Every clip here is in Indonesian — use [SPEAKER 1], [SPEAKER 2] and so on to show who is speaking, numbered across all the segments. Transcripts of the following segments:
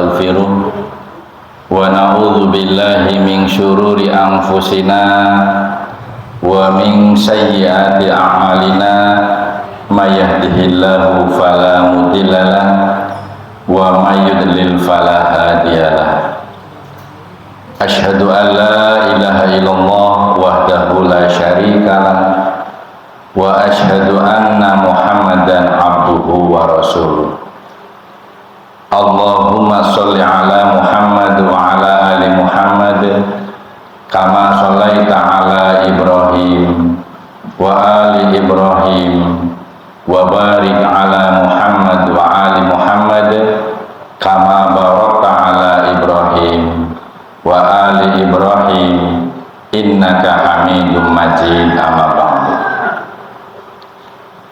[SPEAKER 1] nastaghfiruh wa na'udzu billahi min syururi anfusina wa min sayyiati a'malina may yahdihillahu fala mudhillalah wa may yudlil fala hadiyalah. Asyhadu an la ilaha illallah wahdahu la syarikalah wa asyhadu anna Muhammadan abduhu wa rasuluh. Allahumma sholli ala Muhammad wa ala ali Muhammad kama shallaita ala Ibrahim wa ali Ibrahim wa barik ala Muhammad wa ali Muhammad kama barakta ala Ibrahim wa ali Ibrahim innaka Hamidum Majid. Amma ba'du.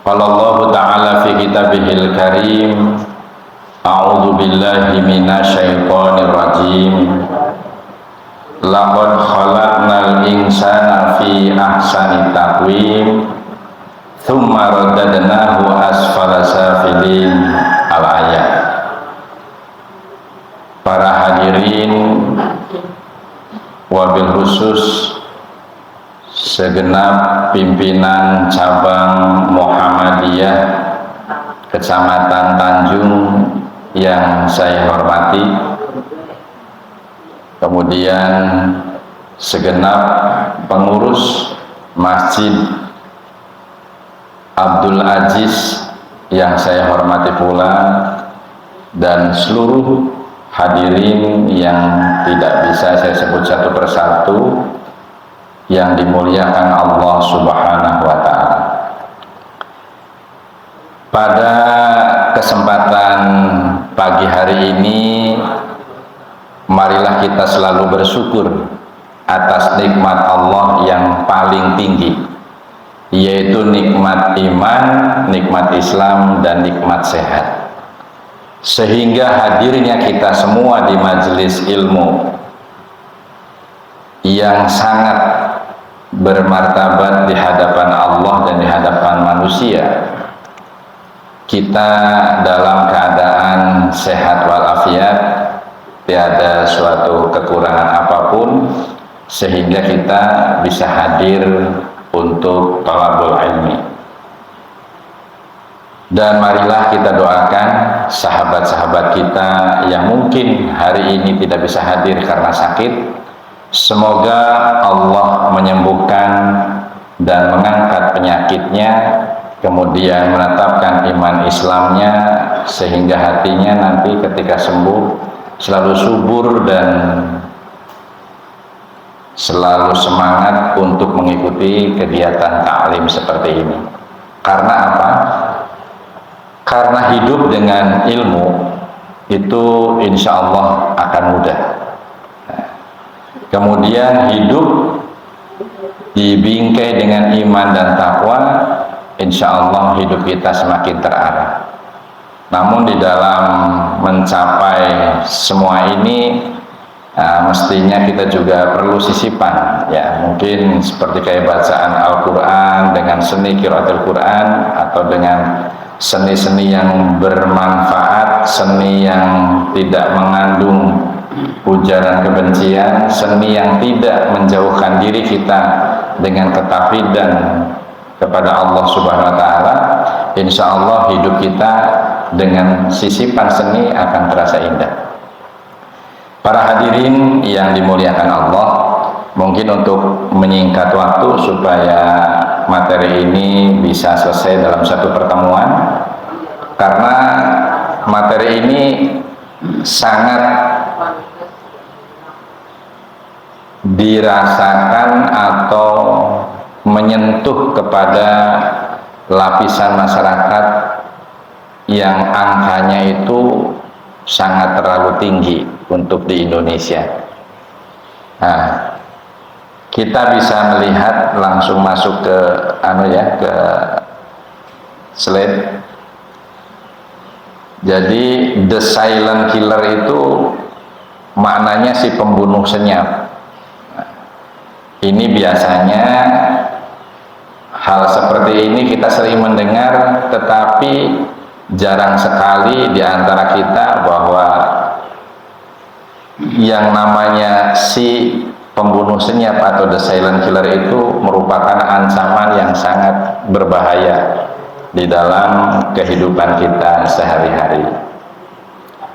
[SPEAKER 1] Qala Allah ta'ala fi kitabihil karim, a'udzu billahi minasyaitonir rajim. Laqad khalaqnal insana fi ahsani taqwim tsumma radadnahu asfala safilin. Al-ayat. Para hadirin, wabil khusus segenap pimpinan cabang Muhammadiyah Kecamatan Tanjung yang saya hormati, kemudian segenap pengurus Masjid Abdul Aziz yang saya hormati pula, dan seluruh hadirin yang tidak bisa saya sebut satu persatu yang dimuliakan Allah Subhanahu wa ta'ala. Pada kesempatan pagi hari ini, marilah kita selalu bersyukur atas nikmat Allah yang paling tinggi, yaitu nikmat iman, nikmat Islam, dan nikmat sehat. Sehingga hadirnya kita semua di majelis ilmu yang sangat bermartabat di hadapan Allah dan di hadapan manusia, kita dalam keadaan sehat walafiat, tiada suatu kekurangan apapun, sehingga kita bisa hadir untuk thalabul ilmi. Dan marilah kita doakan sahabat-sahabat kita yang mungkin hari ini tidak bisa hadir karena sakit, semoga Allah menyembuhkan dan mengangkat penyakitnya, kemudian menetapkan iman Islamnya, sehingga hatinya nanti ketika sembuh selalu subur dan selalu semangat untuk mengikuti kegiatan taklim seperti ini. Karena apa? Karena hidup dengan ilmu itu insya Allah akan mudah. Kemudian hidup dibingkai dengan iman dan takwa, insya Allah hidup kita semakin terarah. Namun di dalam mencapai semua ini, mestinya kita juga perlu sisipan, ya, mungkin seperti kayak bacaan Al-Quran dengan seni qiraatul Quran, atau dengan seni-seni yang bermanfaat, seni yang tidak mengandung ujaran kebencian, seni yang tidak menjauhkan diri kita dengan ketafidan kepada Allah Subhanahu wa ta'ala. Insya Allah hidup kita dengan sisipan seni akan terasa indah. Para hadirin yang dimuliakan Allah, mungkin untuk menyingkat waktu supaya materi ini bisa selesai dalam satu pertemuan, karena materi ini sangat dirasakan atau menyentuh kepada lapisan masyarakat yang angkanya itu sangat terlalu tinggi untuk di Indonesia. Nah, kita bisa melihat langsung masuk ke ke slide. Jadi the silent killer itu maknanya si pembunuh senyap. Ini biasanya hal seperti ini kita sering mendengar, tetapi jarang sekali di antara kita bahwa yang namanya si pembunuh senyap atau the silent killer itu merupakan ancaman yang sangat berbahaya di dalam kehidupan kita sehari-hari.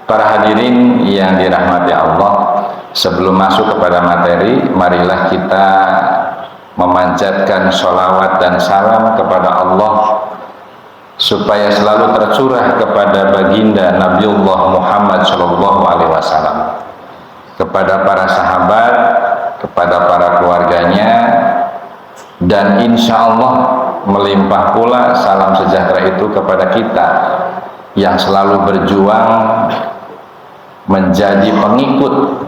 [SPEAKER 1] Para hadirin yang dirahmati Allah, sebelum masuk kepada materi, marilah kita memanjatkan sholawat dan salam kepada Allah supaya selalu tercurah kepada baginda Nabiullah Muhammad SAW, kepada para sahabat, kepada para keluarganya, dan insya Allah melimpah pula salam sejahtera itu kepada kita yang selalu berjuang menjadi pengikut,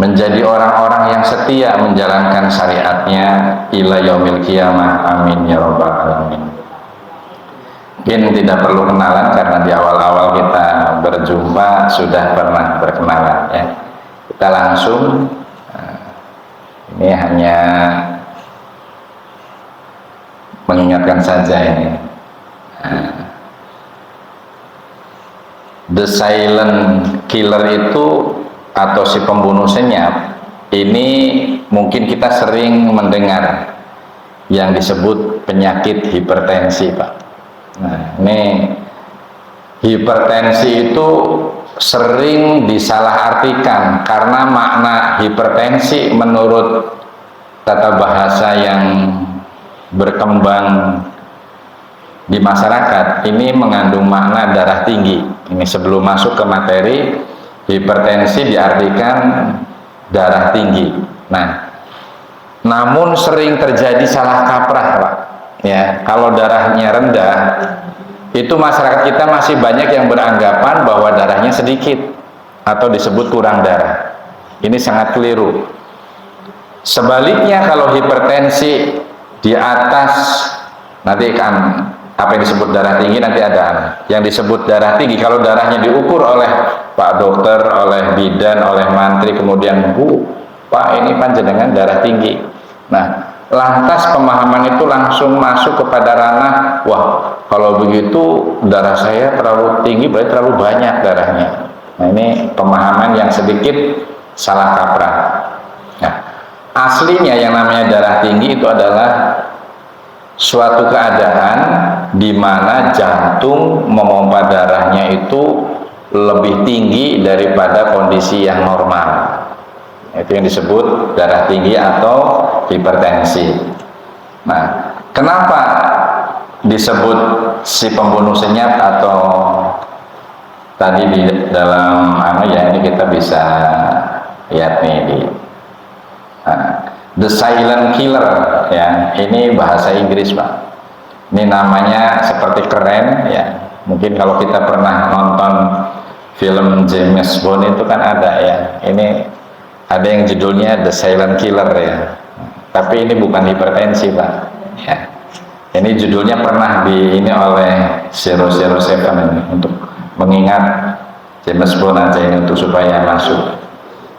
[SPEAKER 1] menjadi orang-orang yang setia menjalankan syariatnya ila yaumil qiyamah. Amin ya rabbal alamin. Mungkin tidak perlu kenalan karena di awal-awal kita berjumpa sudah pernah berkenalan ya. Kita langsung, ini hanya mengingatkan saja ini. The silent killer itu atau si pembunuh senyap ini mungkin kita sering mendengar yang disebut penyakit hipertensi, Pak. Nah, ini hipertensi itu sering disalahartikan karena makna hipertensi menurut tata bahasa yang berkembang di masyarakat ini mengandung makna darah tinggi. Ini sebelum masuk ke materi, hipertensi diartikan darah tinggi. Nah, namun sering terjadi salah kaprah, Pak. Ya, kalau darahnya rendah, itu masyarakat kita masih banyak yang beranggapan bahwa darahnya sedikit atau disebut kurang darah. Ini sangat keliru. Sebaliknya, kalau hipertensi di atas, nanti kan apa yang disebut darah tinggi nanti ada yang disebut darah tinggi. Kalau darahnya diukur oleh Pak Dokter, oleh bidan, oleh mantri, kemudian Bu, Pak ini panjenengan darah tinggi. Nah, lantas pemahaman itu langsung masuk kepada ranah, wah kalau begitu darah saya terlalu tinggi berarti terlalu banyak darahnya. Nah, ini pemahaman yang sedikit salah kaprah. Nah, aslinya yang namanya darah tinggi itu adalah suatu keadaan di mana jantung memompa darahnya itu lebih tinggi daripada kondisi yang normal. Itu yang disebut darah tinggi atau hipertensi. Nah, kenapa disebut si pembunuh senyap atau tadi di dalam ya ini kita bisa lihat nih di the silent killer ya, ini bahasa Inggris, Pak. Ini namanya seperti keren ya. Mungkin kalau kita pernah nonton film James Bond itu kan ada ya. Ini ada yang judulnya The Silent Killer ya. Tapi ini bukan hipertensi, Pak. Ya. Ini judulnya pernah ini oleh 007 ini untuk mengingat James Bond aja ini untuk supaya masuk.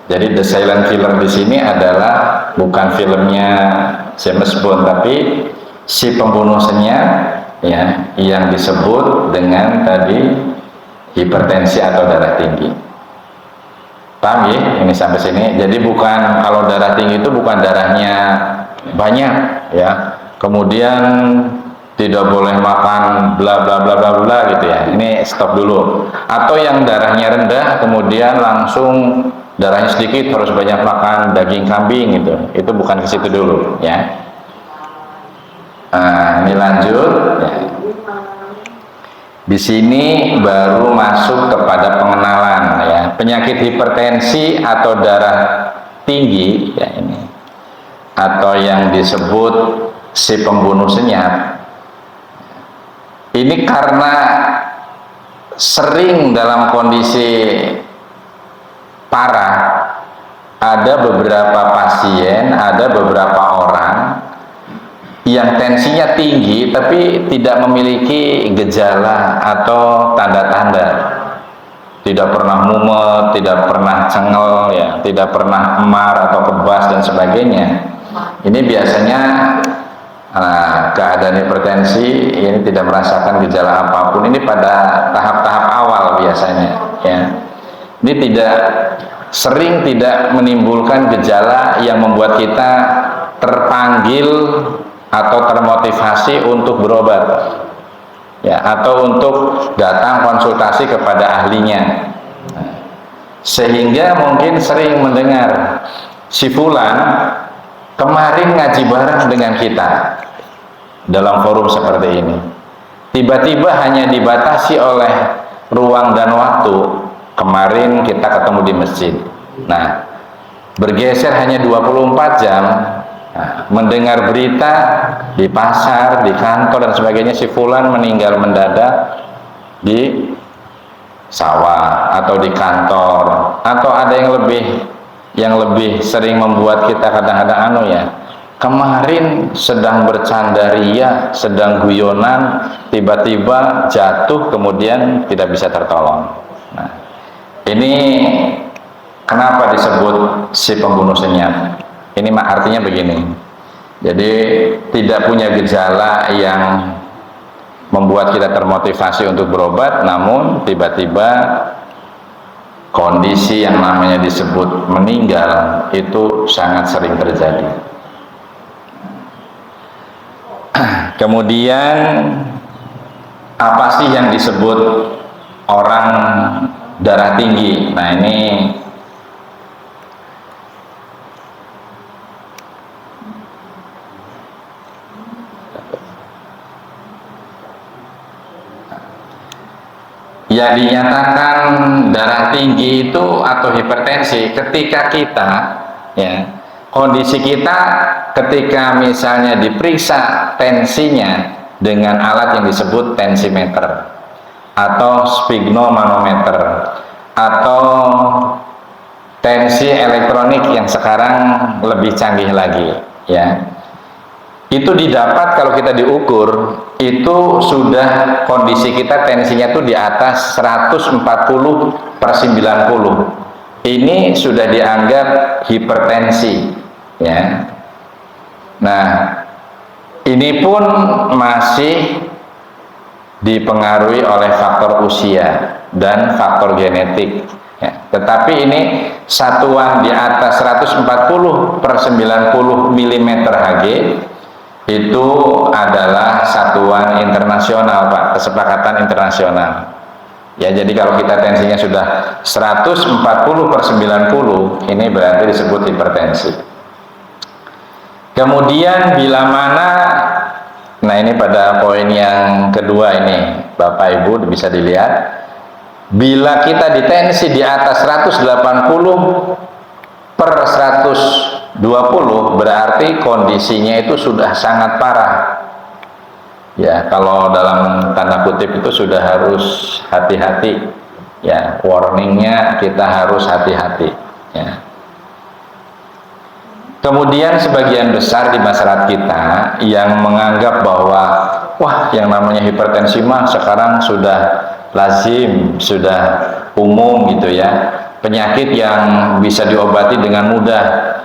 [SPEAKER 1] Jadi The Silent Killer di sini adalah bukan filmnya James Bond, tapi si pembunuh senyap ya yang disebut dengan tadi hipertensi atau darah tinggi. Paham ya? Ini sampai sini. Jadi bukan, kalau darah tinggi itu bukan darahnya banyak ya. Kemudian tidak boleh makan bla bla bla bla bla gitu ya. Ini stop dulu. Atau yang darahnya rendah kemudian langsung darahnya sedikit harus banyak makan daging kambing gitu. Itu bukan ke situ dulu ya. Nah, ini lanjut ya. Di sini baru masuk kepada pengenalan ya. Penyakit hipertensi atau darah tinggi ya ini, atau yang disebut si pembunuh senyap. Ini karena sering dalam kondisi parah, ada beberapa pasien, ada beberapa orang yang tensinya tinggi tapi tidak memiliki gejala atau tanda-tanda, tidak pernah mumet, tidak pernah cengel ya, tidak pernah emar atau kebas dan sebagainya. Ini biasanya keadaan hipertensi ini tidak merasakan gejala apapun. Ini pada tahap-tahap awal biasanya ya. Ini tidak menimbulkan gejala yang membuat kita terpanggil atau termotivasi untuk berobat, ya, atau untuk datang konsultasi kepada ahlinya. Sehingga mungkin sering mendengar si fulan kemarin ngaji bareng dengan kita dalam forum seperti ini, tiba-tiba hanya dibatasi oleh ruang dan waktu. Kemarin kita ketemu di masjid, nah bergeser hanya 24 jam, nah, mendengar berita di pasar, di kantor dan sebagainya, si fulan meninggal mendadak di sawah atau di kantor. Atau ada yang lebih sering membuat kita kadang-kadang kemarin sedang bercanda ria, sedang guyonan, tiba-tiba jatuh kemudian tidak bisa tertolong. Nah, ini kenapa disebut si pembunuh senyap? Ini artinya begini. Jadi tidak punya gejala yang membuat kita termotivasi untuk berobat, namun tiba-tiba kondisi yang namanya disebut meninggal itu sangat sering terjadi. Kemudian apa sih yang disebut orang darah tinggi? Nah, ini ya, dinyatakan darah tinggi itu atau hipertensi ketika kita, ya, kondisi kita ketika misalnya diperiksa tensinya dengan alat yang disebut tensimeter atau sphygmomanometer atau tensi elektronik yang sekarang lebih canggih lagi, ya, itu didapat kalau kita diukur itu sudah kondisi kita tensinya tuh di atas 140/90. Ini sudah dianggap hipertensi, ya. Nah, ini pun masih dipengaruhi oleh faktor usia dan faktor genetik, ya. Tetapi ini satuan di atas 140/90 mm Hg itu adalah satuan internasional, Pak, kesepakatan internasional. Ya, jadi kalau kita tensinya sudah 140/90, ini berarti disebut hipertensi. Kemudian bila mana, nah ini pada poin yang kedua ini, Bapak Ibu bisa dilihat, bila kita ditensi di atas 180/120, berarti kondisinya itu sudah sangat parah. Ya, kalau dalam tanda kutip itu sudah harus hati-hati, ya, warningnya kita harus hati-hati, ya. Kemudian sebagian besar di masyarakat kita yang menganggap bahwa wah, yang namanya hipertensi mah sekarang sudah lazim, sudah umum gitu ya, penyakit yang bisa diobati dengan mudah,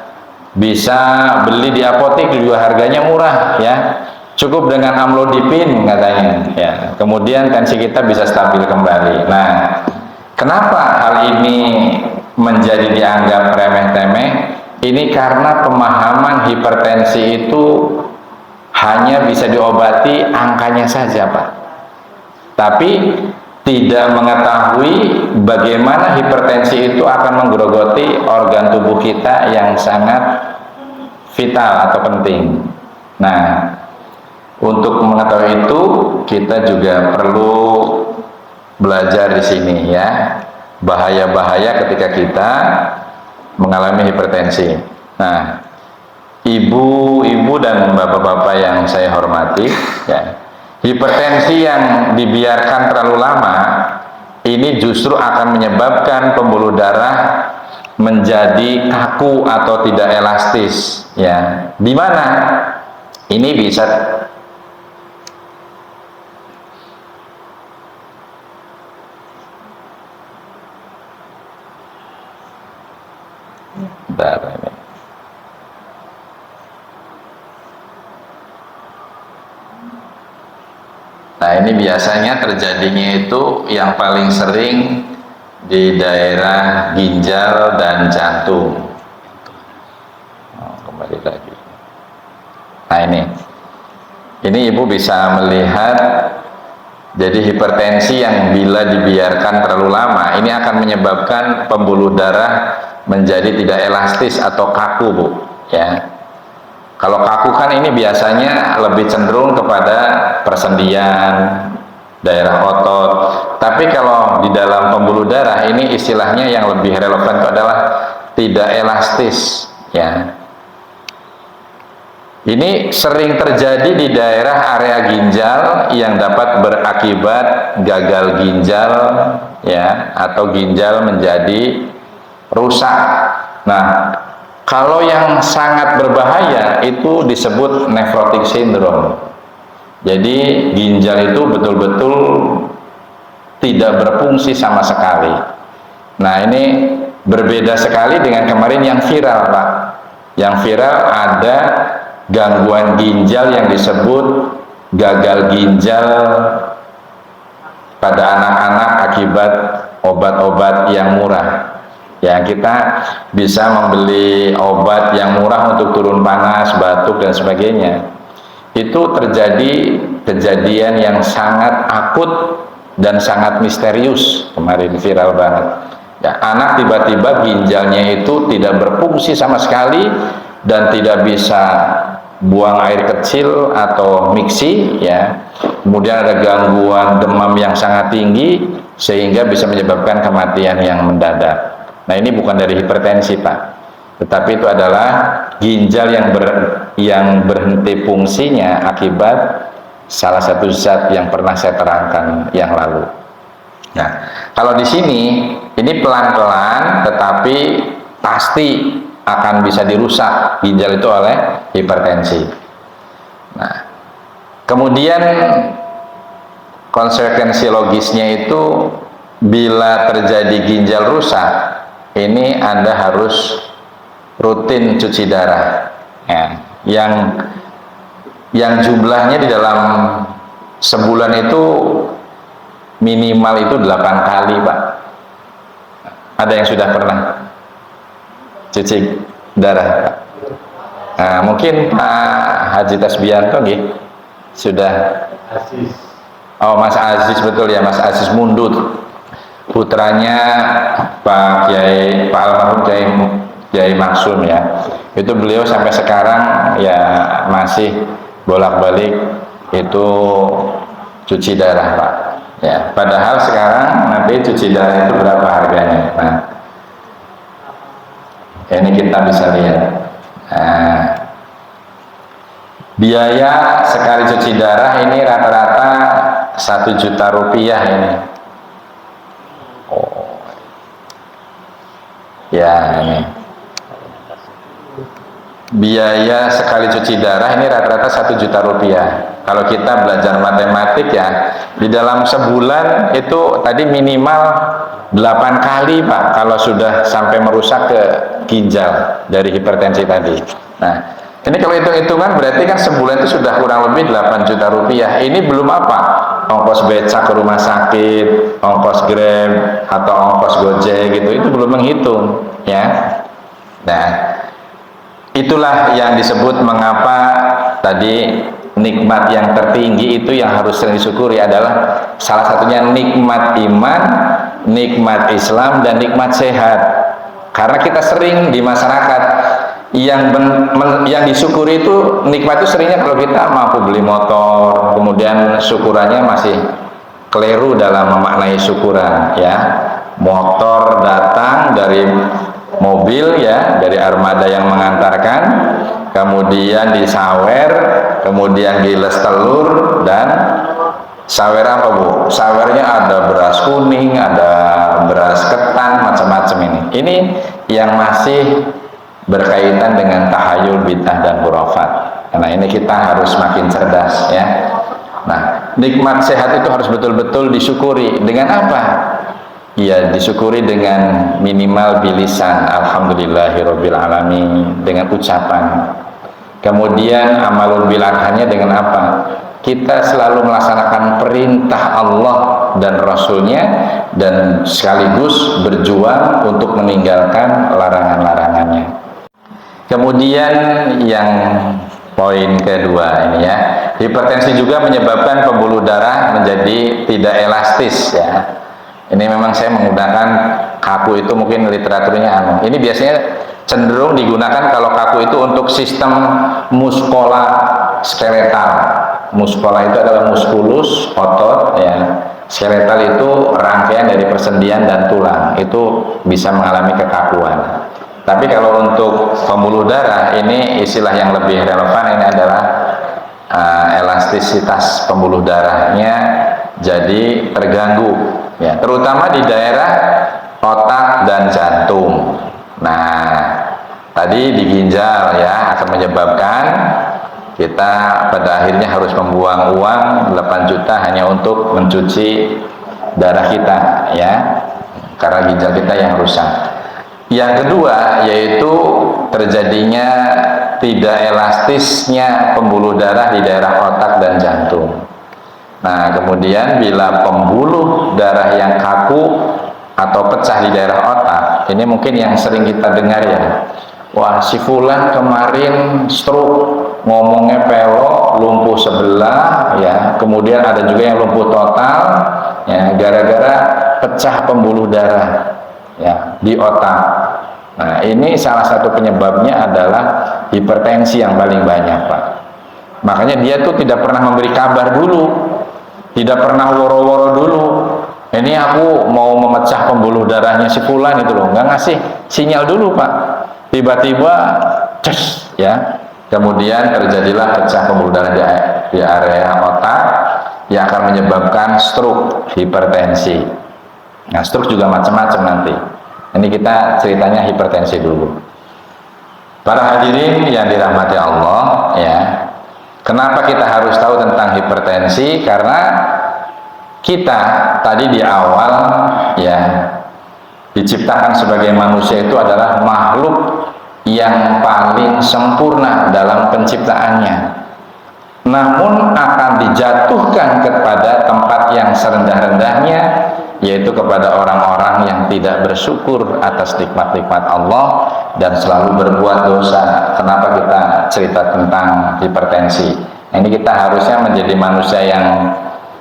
[SPEAKER 1] bisa beli di apotek juga harganya murah, ya, cukup dengan amlodipin katanya, ya, kemudian tensi kita bisa stabil kembali. Nah, kenapa hal ini menjadi dianggap remeh-temeh? Ini karena pemahaman hipertensi itu hanya bisa diobati angkanya saja, Pak, tapi tidak mengetahui bagaimana hipertensi itu akan menggerogoti organ tubuh kita yang sangat vital atau penting. Nah, untuk mengetahui itu kita juga perlu belajar di sini, ya, bahaya-bahaya ketika kita mengalami hipertensi. Nah, ibu-ibu dan bapak-bapak yang saya hormati, ya, hipertensi yang dibiarkan terlalu lama ini justru akan menyebabkan pembuluh darah menjadi kaku atau tidak elastis, ya. Di mana ini bisa ini. Nah, ini biasanya terjadinya itu yang paling sering di daerah ginjal dan jantung. Kembali lagi. Nah ini ibu bisa melihat, jadi hipertensi yang bila dibiarkan terlalu lama ini akan menyebabkan pembuluh darah menjadi tidak elastis atau kaku, Bu, ya. Kalau kaku kan ini biasanya lebih cenderung kepada persendian, daerah otot. Tapi kalau di dalam pembuluh darah ini istilahnya yang lebih relevan itu adalah tidak elastis, ya. Ini sering terjadi di daerah area ginjal yang dapat berakibat gagal ginjal, ya, atau ginjal menjadi rusak. Nah, kalau yang sangat berbahaya itu disebut nephrotic syndrome. Jadi ginjal itu betul-betul tidak berfungsi sama sekali. Nah, ini berbeda sekali dengan kemarin yang viral, Pak. Yang viral ada gangguan ginjal yang disebut gagal ginjal pada anak-anak akibat obat-obat yang murah. Ya, kita bisa membeli obat yang murah untuk turun panas, batuk dan sebagainya. Itu terjadi kejadian yang sangat akut dan sangat misterius kemarin, viral banget. Ya, anak tiba-tiba ginjalnya itu tidak berfungsi sama sekali dan tidak bisa buang air kecil atau miksi, ya. Kemudian ada gangguan demam yang sangat tinggi sehingga bisa menyebabkan kematian yang mendadak. Nah, ini bukan dari hipertensi, Pak, tetapi itu adalah ginjal yang berhenti fungsinya akibat salah satu zat yang pernah saya terangkan yang lalu. Nah, kalau di sini ini pelan-pelan tetapi pasti akan bisa dirusak ginjal itu oleh hipertensi. Nah, kemudian konsekuensi logisnya itu bila terjadi ginjal rusak, ini Anda harus rutin cuci darah, ya. Yang jumlahnya di dalam sebulan itu minimal itu 8 kali, Pak. Ada yang sudah pernah cuci darah, Pak? Nah, mungkin Pak Haji Tasbianto gitu sudah.
[SPEAKER 2] Aziz.
[SPEAKER 1] Oh, Mas Aziz, betul ya, Mas Aziz Mundut, putranya Pak Kiai, Pak almarhum Kiai Maksum, ya. Itu beliau sampai sekarang ya masih bolak-balik itu cuci darah, Pak. Ya, padahal sekarang nanti cuci darah itu berapa harganya? Nah, ini kita bisa lihat. Nah, biaya sekali cuci darah ini rata-rata 1 juta rupiah ini. Oh, ya, ini biaya sekali cuci darah ini rata-rata 1 juta rupiah. Kalau kita belajar matematik, ya, di dalam sebulan itu tadi minimal 8 kali, Pak, kalau sudah sampai merusak ke ginjal dari hipertensi tadi. Nah, ini kalau hitung-hitungan berarti kan sebulan itu sudah kurang lebih 8 juta rupiah. Ini belum apa? Ongkos becak ke rumah sakit, ongkos Grab atau ongkos Gojek gitu, itu belum menghitung, ya. Nah, itulah yang disebut mengapa tadi nikmat yang tertinggi itu yang harus sering disyukuri adalah salah satunya nikmat iman, nikmat Islam, dan nikmat sehat. Karena kita sering di masyarakat yang disyukuri itu nikmat itu seringnya kalau kita mampu beli motor, kemudian syukurannya masih keliru dalam memaknai syukuran, ya. Motor datang dari mobil, ya, dari armada yang mengantarkan, kemudian disawer, kemudian giles telur, dan sawer apa, Bu? Sawernya ada beras kuning, ada beras ketan, macam-macam ini. Ini yang masih berkaitan dengan tahayul, bid'ah, dan khurafat. Karena ini kita harus makin cerdas, ya. Nah, nikmat sehat itu harus betul-betul disyukuri. Dengan apa? Ya, disyukuri dengan minimal bilisan alhamdulillahirabbil alamin, dengan ucapan. Kemudian amalul bil arhamnya dengan apa? kita selalu melaksanakan perintah Allah dan Rasulnya, dan sekaligus berjuang untuk meninggalkan larangan-larangannya. Kemudian yang poin kedua ini ya, hipertensi juga menyebabkan pembuluh darah menjadi tidak elastis ya. Ini memang saya menggunakan kaku itu, mungkin literaturnya ini biasanya cenderung digunakan kalau kaku itu untuk sistem muskulaskeletal. Muskula itu adalah muskulus, otot ya. Skeletal itu rangkaian dari persendian dan tulang, itu bisa mengalami kekakuan. Tapi kalau untuk pembuluh darah, ini istilah yang lebih relevan, ini adalah elastisitas pembuluh darahnya jadi terganggu ya, terutama di daerah otak dan jantung. Nah, tadi di ginjal ya, akan menyebabkan kita pada akhirnya harus membuang uang 8 juta hanya untuk mencuci darah kita ya, karena ginjal kita yang rusak. Yang kedua yaitu terjadinya tidak elastisnya pembuluh darah di daerah otak dan jantung. Nah, kemudian bila pembuluh darah yang kaku atau pecah di daerah otak, ini mungkin yang sering kita dengar ya, wah si fulan kemarin stroke, ngomongnya pelok, lumpuh sebelah ya, kemudian ada juga yang lumpuh total ya, gara-gara pecah pembuluh darah ya di otak. Nah, ini salah satu penyebabnya adalah hipertensi yang paling banyak, Pak. Makanya dia tuh tidak pernah memberi kabar dulu, tidak pernah woro-woro dulu, ini aku mau memecah pembuluh darahnya si fulan itu loh, nggak ngasih sinyal dulu, Pak. Tiba-tiba ces ya, kemudian terjadilah pecah pembuluh darah di area otak yang akan menyebabkan stroke, hipertensi. Nah, stroke juga macam-macam nanti. Ini kita ceritanya hipertensi dulu. Para hadirin yang dirahmati Allah ya, kenapa kita harus tahu tentang hipertensi? Karena kita tadi di awal ya, diciptakan sebagai manusia itu adalah makhluk yang paling sempurna dalam penciptaannya, namun akan dijatuhkan kepada tempat yang serendah-rendahnya, yaitu kepada orang-orang yang tidak bersyukur atas nikmat-nikmat Allah dan selalu berbuat dosa. Kenapa kita cerita tentang hipertensi? Ini kita harusnya menjadi manusia yang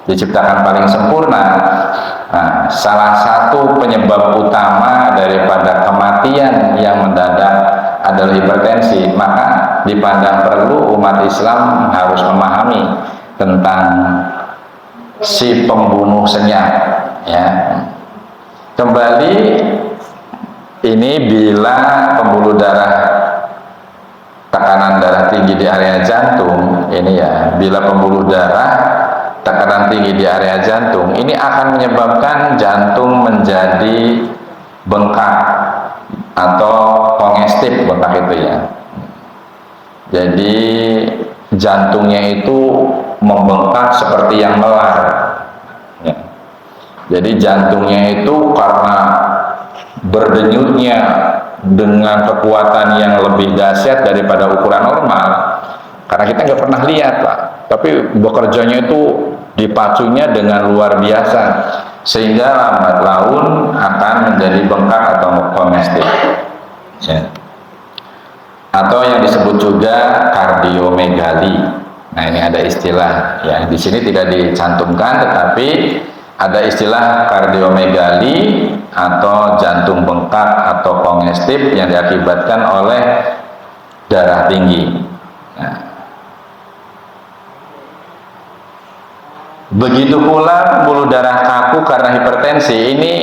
[SPEAKER 1] diciptakan paling sempurna. Nah, salah satu penyebab utama daripada kematian yang mendadak adalah hipertensi. Maka dipandang perlu umat Islam harus memahami tentang si pembunuh senyap ya. Kembali, ini bila pembuluh darah, tekanan darah tinggi di area jantung ini ya, bila pembuluh darah tekanan tinggi di area jantung ini akan menyebabkan jantung menjadi bengkak atau kongestif, bengkak itu ya. Jadi jantungnya itu membengkak seperti yang melar ya. Jadi jantungnya itu karena berdenyutnya dengan kekuatan yang lebih dahsyat daripada ukuran normal, karena kita nggak pernah lihat, Pak, tapi bekerjanya itu dipacunya dengan luar biasa, sehingga lambat laun akan menjadi bengkak atau kongestif ya. Atau yang disebut juga kardiomegali. Nah, ini ada istilah ya, di sini tidak dicantumkan, tetapi ada istilah kardiomegali atau jantung bengkak atau kongestif yang diakibatkan oleh darah tinggi. Nah, begitu pula pembuluh darah kaku karena hipertensi ini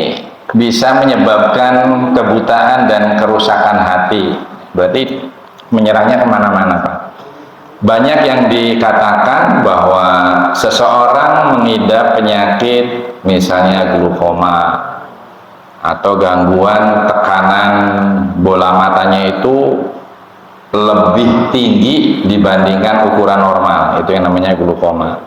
[SPEAKER 1] bisa menyebabkan kebutaan dan kerusakan hati. Berarti menyerangnya kemana-mana, Pak. Banyak yang dikatakan bahwa seseorang mengidap penyakit misalnya glaukoma atau gangguan tekanan bola matanya itu lebih tinggi dibandingkan ukuran normal, itu yang namanya glaukoma.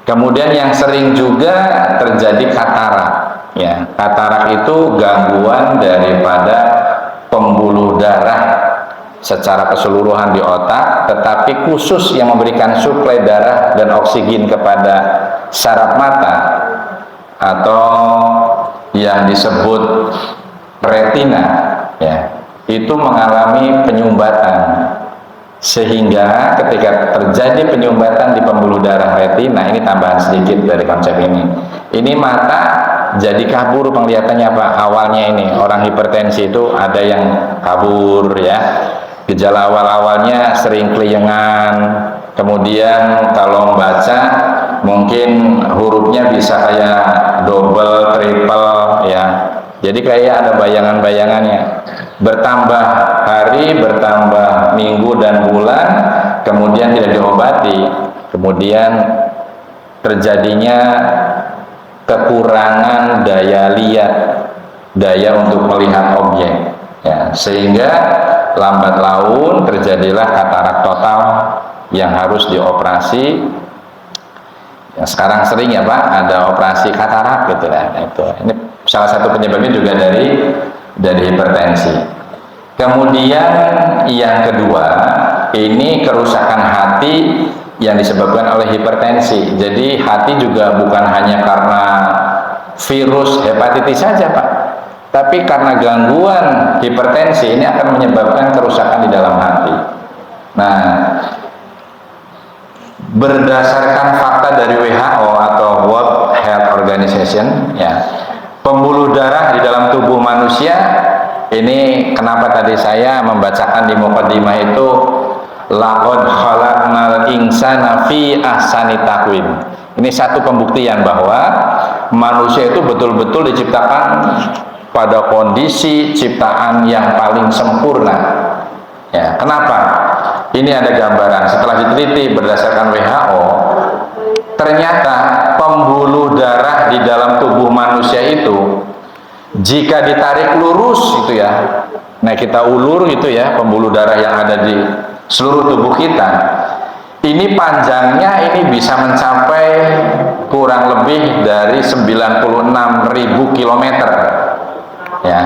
[SPEAKER 1] Kemudian yang sering juga terjadi katarak ya. Katarak itu gangguan daripada pembuluh darah secara keseluruhan di otak, tetapi khusus yang memberikan suplai darah dan oksigen kepada saraf mata atau yang disebut retina, ya, itu mengalami penyumbatan, sehingga ketika terjadi penyumbatan di pembuluh darah retina, ini tambahan sedikit dari konsep ini mata jadi kabur penglihatannya Pak. Awalnya ini orang hipertensi itu ada yang kabur, ya, gejala awal-awalnya sering keliengan, kemudian kalau membaca mungkin hurufnya bisa kayak double, triple, ya, jadi kayak ada bayangan-bayangannya. Bertambah hari, bertambah minggu dan bulan, kemudian tidak diobati, kemudian terjadinya kekurangan daya lihat, daya untuk melihat objek, ya, sehingga lambat laun terjadilah katarak total yang harus dioperasi. Ya, sekarang sering ya Pak, ada operasi katarak gitu lah. Nah, itu ini salah satu penyebabnya juga dari hipertensi. Kemudian yang kedua, ini kerusakan hati yang disebabkan oleh hipertensi. Jadi hati juga bukan hanya karena virus hepatitis saja Pak, tapi karena gangguan hipertensi ini akan menyebabkan kerusakan di dalam hati. Nah, berdasarkan fakta dari WHO atau World Health Organization, ya, pembuluh darah di dalam tubuh manusia ini, kenapa tadi saya membacakan di muqaddimah itu laqad khalaqnal insana fi ahsani taqwim. Ini satu pembuktian bahwa manusia itu betul-betul diciptakan pada kondisi ciptaan yang paling sempurna. Ya, kenapa? Ini ada gambaran. Setelah diteliti berdasarkan WHO, ternyata pembuluh darah di dalam tubuh manusia itu jika ditarik lurus itu ya, nah kita ulur gitu ya, pembuluh darah yang ada di seluruh tubuh kita, ini panjangnya ini bisa mencapai kurang lebih dari 96.000 kilometer, ya.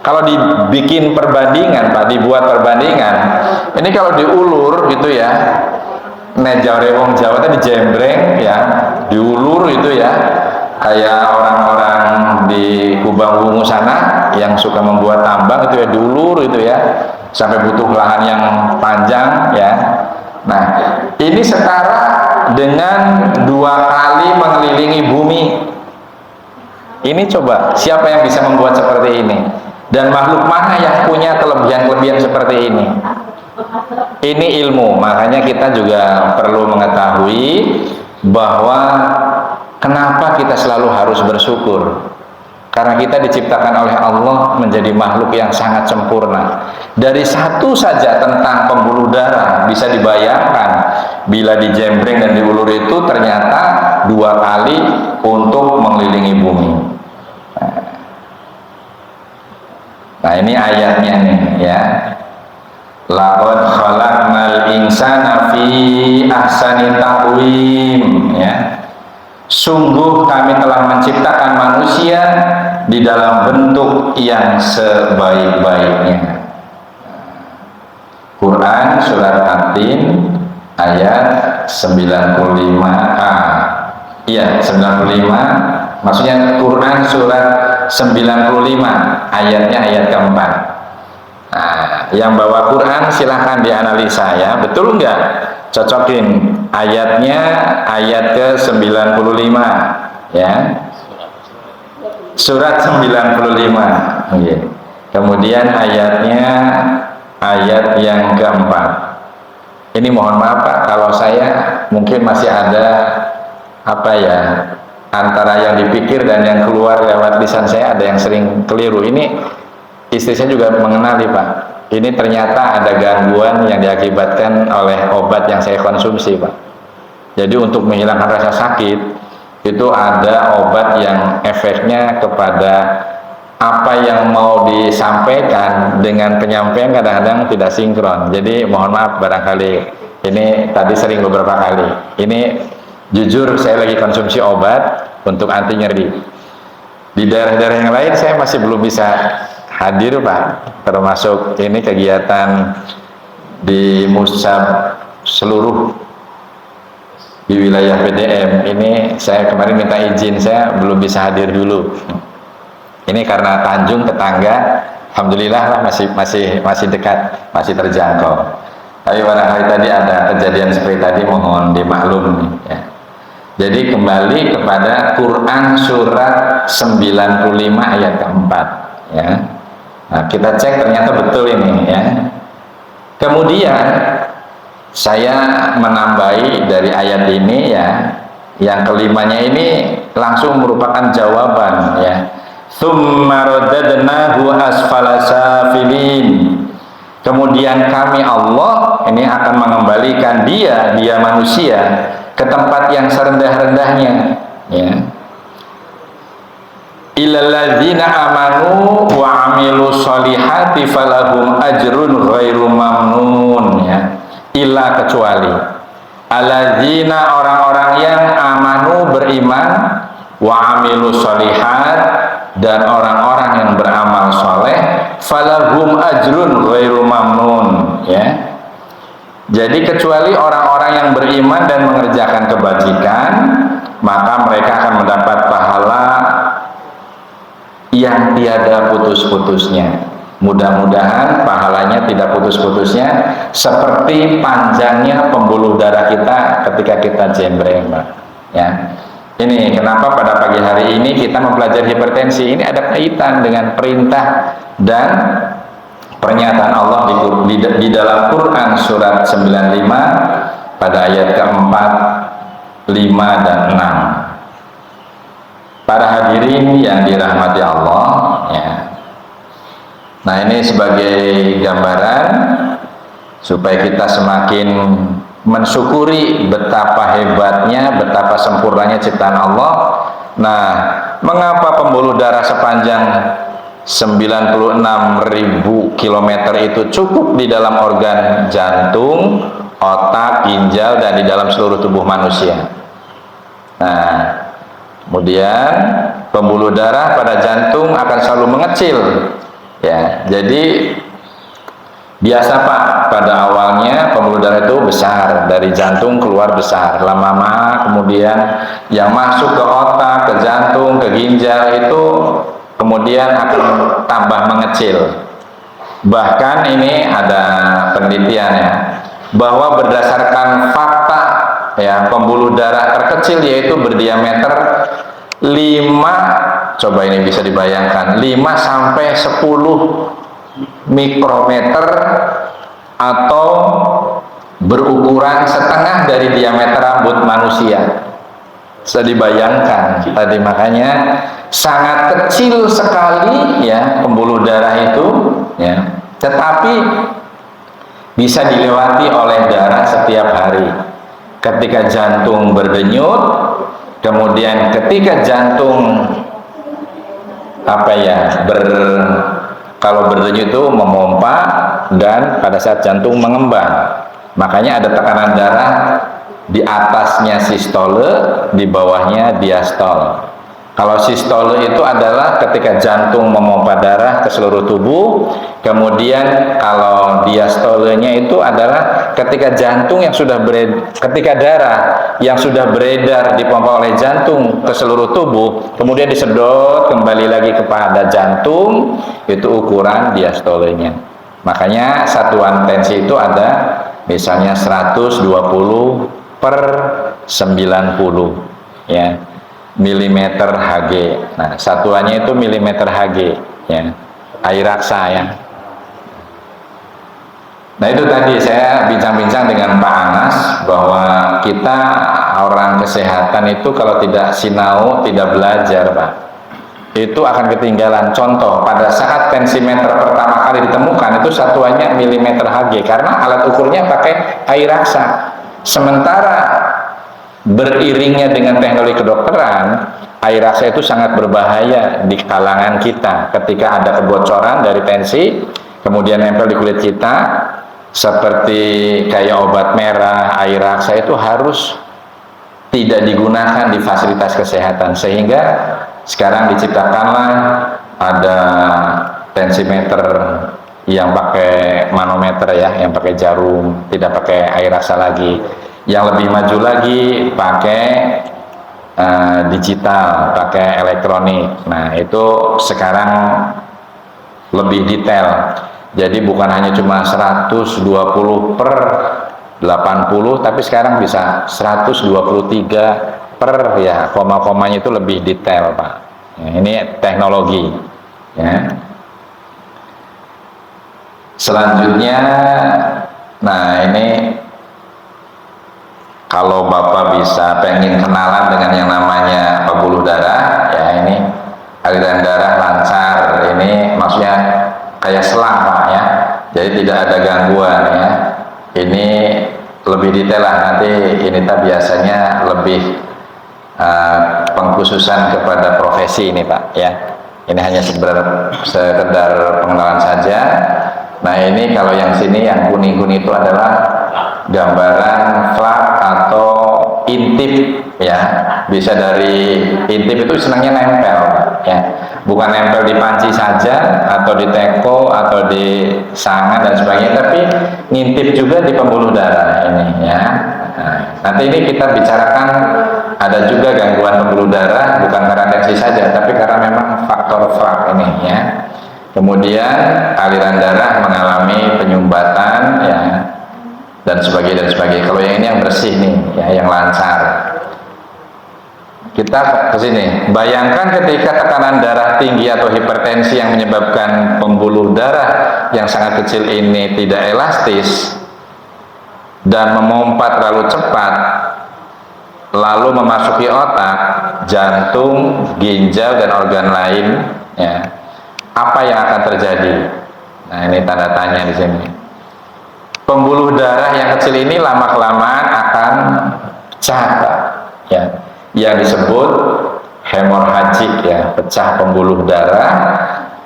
[SPEAKER 1] Kalau dibikin perbandingan Pak, dibuat perbandingan, ini kalau diulur gitu ya, nejare wong Jawa tadi jembreng ya, diulur itu ya, kayak orang-orang di Kubang Wungu sana yang suka membuat tambang itu ya, diulur itu ya, sampai butuh lahan yang panjang ya. Nah, ini setara dengan 2 kali mengelilingi bumi. Ini coba, siapa yang bisa membuat seperti ini? Dan makhluk mana yang punya kelebihan-kelebihan seperti ini? Ini ilmu, makanya kita juga perlu mengetahui bahwa kenapa kita selalu harus bersyukur. Karena kita diciptakan oleh Allah menjadi makhluk yang sangat sempurna. Dari satu saja tentang pembuluh darah bisa dibayangkan bila dijembreng dan diulur itu ternyata 2 kali untuk mengelilingi bumi. Nah, ini ayatnya nih ya. Laqad khalaqnal insana fi ahsani taqwim, ya. Sungguh kami telah menciptakan manusia di dalam bentuk yang sebaik-baiknya. Quran surat At-Tin ayat 95a. Iya, 95. Maksudnya Quran surat 95, ayatnya ayat keempat. Nah, yang bawa Quran silahkan dianalisa ya, betul nggak? Cocokin ayatnya, ayat ke-95 ya, surat 95. Okay. Kemudian ayatnya ayat yang keempat. Ini mohon maaf Pak, kalau saya mungkin masih ada apa ya, antara yang dipikir dan yang keluar lewat lisan saya ada yang sering keliru. Ini istri saya juga mengenali Pak, ini ternyata ada gangguan yang diakibatkan oleh obat yang saya konsumsi Pak. Jadi untuk menghilangkan rasa sakit itu ada obat yang efeknya kepada apa yang mau disampaikan dengan penyampaian kadang-kadang tidak sinkron. Jadi mohon maaf barangkali ini tadi sering beberapa kali. Ini jujur saya lagi konsumsi obat untuk anti nyeri. Di daerah-daerah yang lain saya masih belum bisa hadir Pak, termasuk ini kegiatan di musab seluruh di wilayah PDM. Ini saya kemarin minta izin, saya belum bisa hadir dulu. Ini karena Tanjung tetangga, alhamdulillah lah masih dekat, masih terjangkau. Tapi barangkali tadi ada kejadian seperti tadi, mohon dimaklumi ya. Jadi kembali kepada Quran surat 95 ayat keempat ya. Nah, kita cek ternyata betul ini ya. Kemudian saya menambahi dari ayat ini ya, yang kelimanya ini langsung merupakan jawaban ya. Tsumma radadnahu asfala safilin. Kemudian kami Allah ini akan mengembalikan dia manusia ke tempat yang serendah-rendahnya ya. Illal ladzina amanu wa amilus solihati falahum ajrun ghairu mamnun ya. Illa kecuali alladzina orang-orang yang amanu beriman wa amilus solihat dan orang-orang yang beramal soleh falahum ajrun ghairu mamnun ya. Jadi kecuali orang-orang yang beriman dan mengerjakan kebajikan, maka mereka akan mendapat pahala yang tiada putus-putusnya. Mudah-mudahan pahalanya tidak putus-putusnya, seperti panjangnya pembuluh darah kita ketika kita jembreng, ya. Ini kenapa pada pagi hari ini kita mempelajari hipertensi. Ini ada kaitan dengan perintah dan pernyataan Allah di dalam Quran surat 95 pada ayat keempat, 5 dan 6. Para hadirin yang dirahmati Allah ya. Nah, ini sebagai gambaran supaya kita semakin mensyukuri betapa hebatnya, betapa sempurnanya ciptaan Allah. Nah, mengapa pembuluh darah sepanjang 96.000 km itu cukup di dalam organ jantung, otak, ginjal, dan di dalam seluruh tubuh manusia? Nah, kemudian pembuluh darah pada jantung akan selalu mengecil ya. Jadi biasa Pak, pada awalnya pembuluh darah itu besar, dari jantung keluar besar, lama-lama kemudian yang masuk ke otak, ke jantung, ke ginjal itu kemudian akan tambah mengecil. Bahkan ini ada penelitian ya, bahwa berdasarkan fakta ya, pembuluh darah terkecil yaitu berdiameter 5, coba ini bisa dibayangkan, 5 sampai 10 mikrometer atau berukuran setengah dari diameter rambut manusia. Bisa dibayangkan tadi, makanya sangat kecil sekali ya pembuluh darah itu ya, tetapi bisa dilewati oleh darah setiap hari. Ketika jantung berdenyut, kemudian ketika jantung kalau berdenyut itu memompa, dan pada saat jantung mengembang, makanya ada tekanan darah di atasnya sistole, di bawahnya diastole. Kalau sistole itu adalah ketika jantung memompa darah ke seluruh tubuh, kemudian kalau diastolenya itu adalah ketika jantung yang sudah ketika darah yang sudah beredar dipompa oleh jantung ke seluruh tubuh, kemudian disedot kembali lagi kepada jantung, itu ukuran diastolenya. Makanya satuan tensi itu ada misalnya 120 per 90 ya, milimeter Hg. Nah, satuannya itu milimeter Hg ya, airaksa ya. Nah, itu tadi saya bincang-bincang dengan Pak Anas bahwa kita orang kesehatan itu kalau tidak sinau, tidak belajar Pak, itu akan ketinggalan. Contoh, pada saat tensimeter pertama kali ditemukan itu satuannya milimeter Hg karena alat ukurnya pakai airaksa. Sementara beriringnya dengan teknologi kedokteran, airaksa itu sangat berbahaya di kalangan kita. Ketika ada kebocoran dari tensi, kemudian nempel di kulit kita, seperti kayak obat merah, airaksa itu harus tidak digunakan di fasilitas kesehatan. Sehingga sekarang diciptakanlah ada tensimeter yang pakai manometer ya, yang pakai jarum, tidak pakai air rasa lagi. Yang lebih maju lagi pakai digital, pakai elektronik. Nah itu sekarang lebih detail. Jadi bukan hanya cuma 120 per 80, tapi sekarang bisa 123 per ya, koma-komanya itu lebih detail Pak. Nah, ini teknologi ya. Selanjutnya, nah ini kalau Bapak bisa pengen kenalan dengan yang namanya pembuluh darah, ya ini aliran darah lancar, ini maksudnya kayak selang Pak ya, jadi tidak ada gangguan ya. Ini lebih detail lah, nanti ini biasanya lebih pengkhususan kepada profesi ini Pak ya. Ini hanya sekedar pengenalan saja. Nah ini kalau yang sini yang kuning-kuning itu adalah gambaran flap atau intip ya, bisa dari intip itu senangnya nempel ya, bukan nempel di panci saja atau di teko atau di sangan dan sebagainya, tapi ngintip juga di pembuluh darah ini ya. Nah, nanti ini kita bicarakan ada juga gangguan pembuluh darah bukan karena tensi saja, tapi karena memang faktor flap ini ya. Kemudian aliran darah mengalami penyumbatan ya, dan sebagainya dan sebagainya. Kalau yang ini yang bersih nih ya, yang lancar. Kita ke sini. Bayangkan ketika tekanan darah tinggi atau hipertensi yang menyebabkan pembuluh darah yang sangat kecil ini tidak elastis dan memompa terlalu cepat, lalu memasuki otak, jantung, ginjal dan organ lain ya. Apa yang akan terjadi? Nah, ini tanda tanya di sini. Pembuluh darah yang kecil ini lama-kelamaan akan pecah ya, yang disebut hemorhagik ya, pecah pembuluh darah.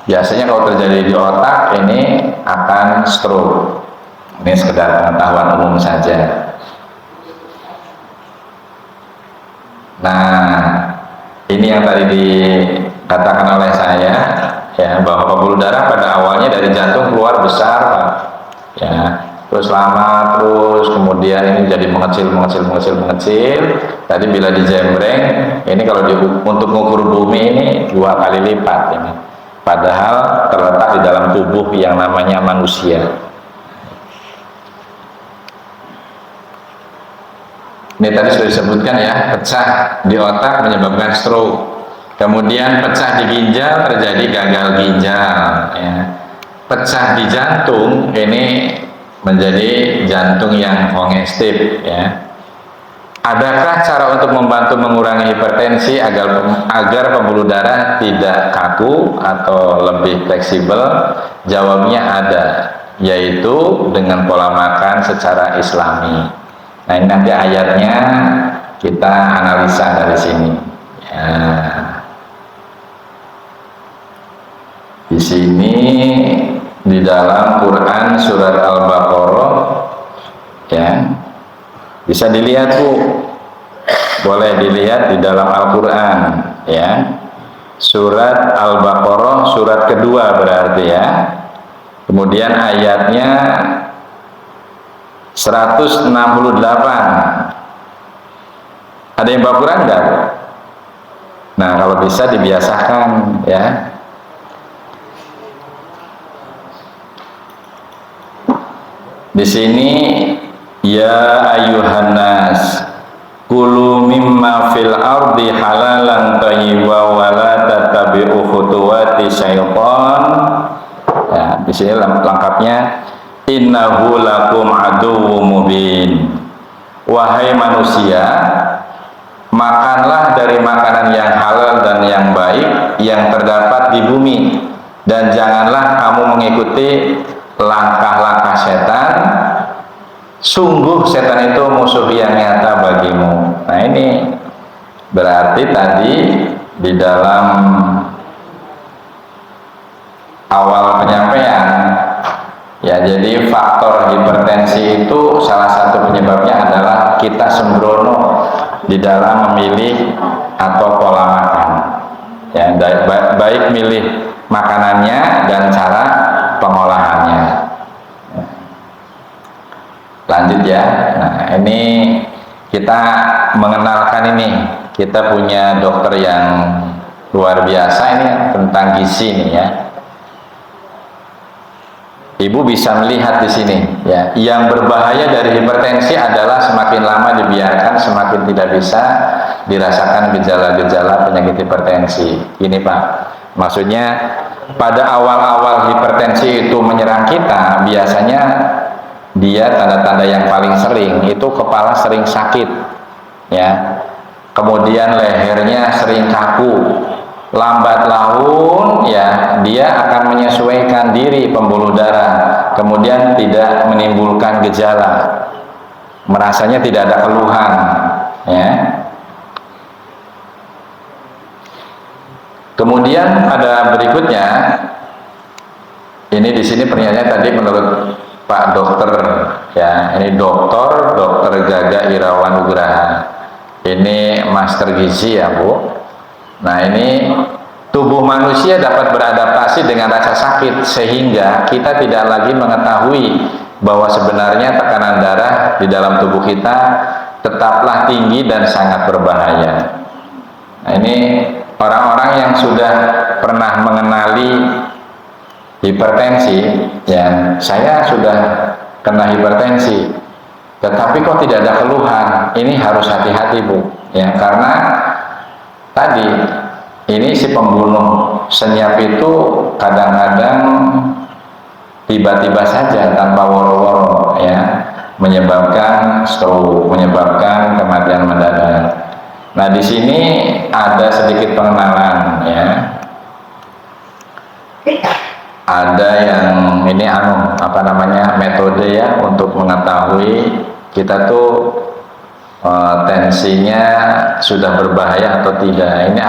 [SPEAKER 1] Biasanya kalau terjadi di otak ini akan stroke. Ini sekedar pengetahuan umum saja. Nah ini yang tadi dikatakan oleh saya ya, bahwa pembuluh darah pada awalnya dari jantung keluar besar Pak ya, terus lama, terus kemudian ini jadi mengecil. Tadi bila dijembreng, ini kalau untuk mengukur bumi ini 2 kali lipat ini. Padahal terletak di dalam tubuh yang namanya manusia. Ini tadi sudah disebutkan ya, pecah di otak menyebabkan stroke. Kemudian pecah di ginjal terjadi gagal ginjal ya. Pecah di jantung ini menjadi jantung yang kongestif ya. Adakah cara untuk membantu mengurangi hipertensi agar pembuluh darah tidak kaku atau lebih fleksibel? Jawabnya ada, yaitu dengan pola makan secara islami. Nah ini nanti ayatnya kita analisa dari sini ya. Di sini di dalam Quran surat Al-Baqarah ya, bisa dilihat Bu, boleh dilihat di dalam Al-Quran ya, surat Al-Baqarah surat kedua berarti ya, kemudian ayatnya 168. Ada yang bawa Quran enggak? Nah kalau bisa dibiasakan ya. Di sini ya ayuhan nas kulu mimma fil ardi halalan thayyiban wa la tattabi'u khutuwati syaitan. Ya, di sini lengkapnya innahu lakum aduwwum mubin. Wahai manusia, makanlah dari makanan yang halal dan yang baik yang terdapat di bumi, dan janganlah kamu mengikuti langkah-langkah setan, sungguh setan itu musuh yang nyata bagimu. Nah ini berarti tadi di dalam awal penyampaian ya, jadi faktor hipertensi itu salah satu penyebabnya adalah kita sembrono di dalam memilih atau pola makan ya, baik milih makanannya dan cara pengolahannya. Lanjut ya. Nah, ini kita mengenalkan ini. Kita punya dokter yang luar biasa ini tentang gizi nih ya. Ibu bisa melihat di sini ya. Yang berbahaya dari hipertensi adalah semakin lama dibiarkan semakin tidak bisa dirasakan gejala-gejala penyakit hipertensi. Ini Pak, maksudnya pada awal-awal hipertensi itu menyerang kita, biasanya dia tanda-tanda yang paling sering itu kepala sering sakit ya. Kemudian lehernya sering kaku. Lambat laun ya dia akan menyesuaikan diri pembuluh darah, kemudian tidak menimbulkan gejala, merasanya tidak ada keluhan ya. Kemudian pada berikutnya ini di sini pernyataannya tadi menurut Pak Dokter ya, ini Dokter Gaga Irawan Nugraha, ini Master Gizi ya Bu. Nah, ini tubuh manusia dapat beradaptasi dengan rasa sakit sehingga kita tidak lagi mengetahui bahwa sebenarnya tekanan darah di dalam tubuh kita tetaplah tinggi dan sangat berbahaya. Nah, ini orang-orang yang sudah pernah mengenali hipertensi ya, saya sudah kena hipertensi tetapi kok tidak ada keluhan, ini harus hati-hati Bu ya, karena tadi ini si pembunuh senyap itu kadang-kadang tiba-tiba saja tanpa woro-woro ya menyebabkan stroke, menyebabkan kematian mendadak. Nah, di sini ada sedikit pengenalan ya. Ada yang ini apa namanya metode ya untuk mengetahui kita tuh tensinya sudah berbahaya atau tidak. Ini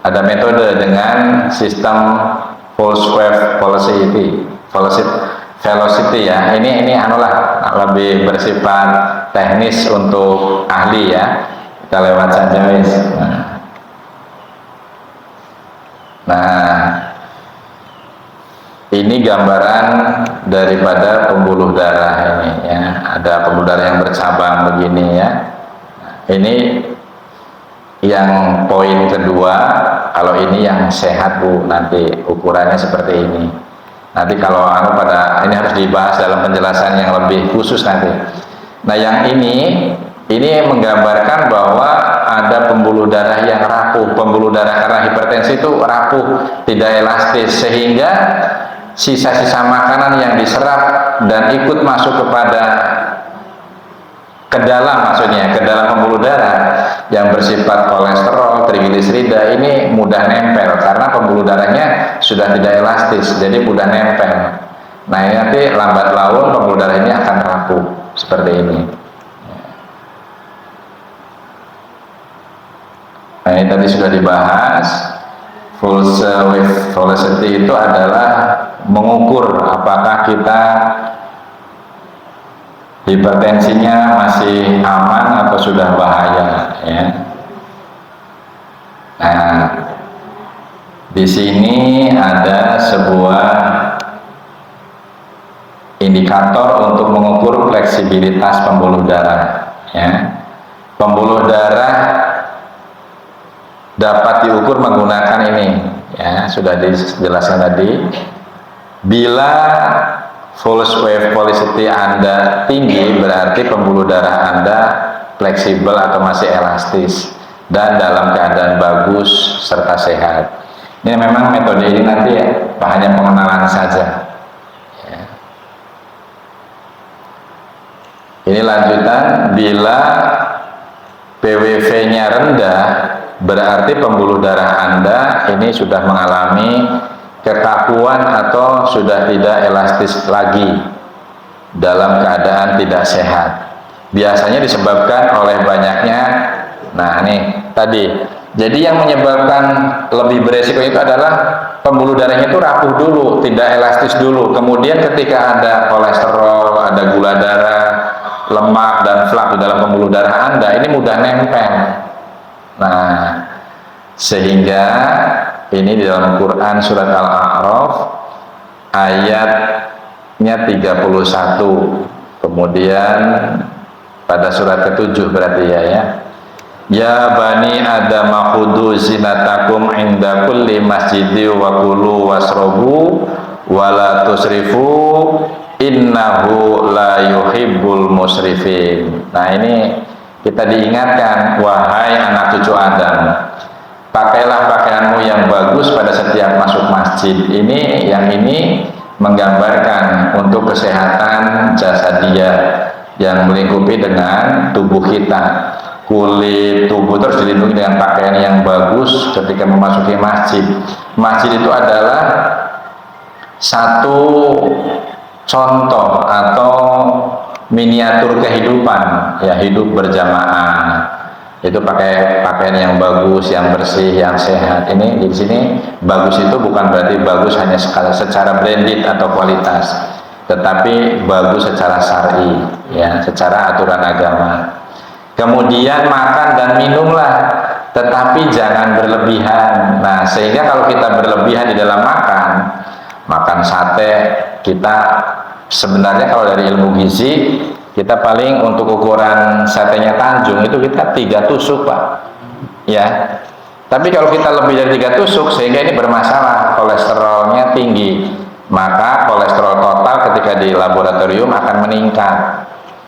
[SPEAKER 1] ada metode dengan sistem pulse wave velocity ya. Ini anulah lebih bersifat teknis untuk ahli ya. Kita lewat saja wis. Nah, ini gambaran daripada pembuluh darah ini ya. Ada pembuluh darah yang bercabang begini ya. Ini yang poin kedua. Kalau ini yang sehat Bu, nanti ukurannya seperti ini. Nanti kalau ini harus dibahas dalam penjelasan yang lebih khusus nanti. Nah, yang ini menggambarkan bahwa ada pembuluh darah yang rapuh. Pembuluh darah karena hipertensi itu rapuh, tidak elastis, sehingga sisa-sisa makanan yang diserap dan ikut masuk ke dalam pembuluh darah yang bersifat kolesterol, trigliserida ini mudah nempel karena pembuluh darahnya sudah tidak elastis, jadi mudah nempel. Nah, ini nanti lambat laun pembuluh darah ini akan rapuh seperti ini. Nah, ini tadi sudah dibahas. Pulse wave velocity itu adalah mengukur apakah kita hipertensinya masih aman atau sudah bahaya ya. Nah, di sini ada sebuah indikator untuk mengukur fleksibilitas pembuluh darah ya. Pembuluh darah dapat diukur menggunakan ini ya, sudah dijelaskan tadi. Bila pulse wave velocity Anda tinggi, berarti pembuluh darah Anda fleksibel atau masih elastis dan dalam keadaan bagus serta sehat. Ini memang metode ini nanti ya, hanya pengenalan saja ya. Ini lanjutan, bila PWV-nya rendah, berarti pembuluh darah Anda ini sudah mengalami kekakuan atau sudah tidak elastis lagi dalam keadaan tidak sehat. Biasanya disebabkan oleh banyaknya, nah ini tadi. Jadi yang menyebabkan lebih beresiko itu adalah pembuluh darahnya itu rapuh dulu, tidak elastis dulu. Kemudian ketika ada kolesterol, ada gula darah, lemak dan flak di dalam pembuluh darah Anda, ini mudah nempel. Nah, sehingga ini di dalam Quran surat Al-A'raf ayatnya 31, kemudian pada surat ke-7 berarti ya. Ya bani Adam khudhu zinatakum inda kulli masjidi wa kulu wasrobu wa la tusrifu innahu la yuhibbul musrifin. Nah, ini kita diingatkan, wahai anak cucu Adam, pakailah pakaianmu yang bagus pada setiap masuk masjid. Yang ini menggambarkan untuk kesehatan jasadiah yang melingkupi dengan tubuh kita. Kulit tubuh terus dilindungi dengan pakaian yang bagus ketika memasuki masjid. Masjid itu adalah satu contoh atau miniatur kehidupan, ya, hidup berjamaah. Itu pakai pakaian yang bagus, yang bersih, yang sehat. Ini di sini bagus itu bukan berarti bagus hanya secara branded atau kualitas, tetapi bagus secara syar'i, ya, secara aturan agama. Kemudian makan dan minumlah, tetapi jangan berlebihan. Nah, sehingga kalau kita berlebihan di dalam makan sate, kita sebenarnya kalau dari ilmu gizi, kita paling untuk ukuran satenya Tanjung itu kita 3 tusuk, Pak. Ya. Tapi kalau kita lebih dari 3 tusuk, sehingga ini bermasalah, kolesterolnya tinggi, maka kolesterol total ketika di laboratorium akan meningkat.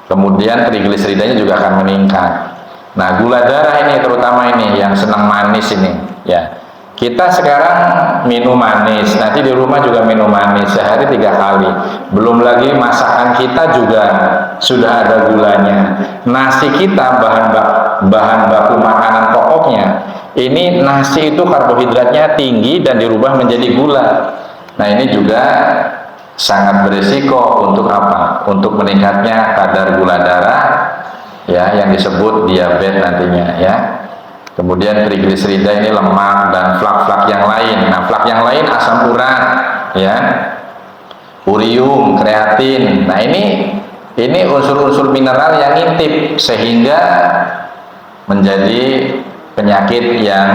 [SPEAKER 1] Kemudian trigliseridanya juga akan meningkat. Nah, gula darah ini terutama ini yang senang manis ini, ya. Kita sekarang minum manis, nanti di rumah juga minum manis sehari 3 kali. Belum lagi masakan kita juga sudah ada gulanya. Nasi kita bahan baku makanan pokoknya, ini nasi itu karbohidratnya tinggi dan dirubah menjadi gula. Nah, ini juga sangat berisiko untuk apa? Untuk meningkatnya kadar gula darah, ya, yang disebut diabetes nantinya, ya. Kemudian trigliserida ini lemak dan flak-flak yang lain. Nah, flak yang lain asam urat, ya, urium, kreatin. Nah, ini unsur-unsur mineral yang ngintip sehingga menjadi penyakit yang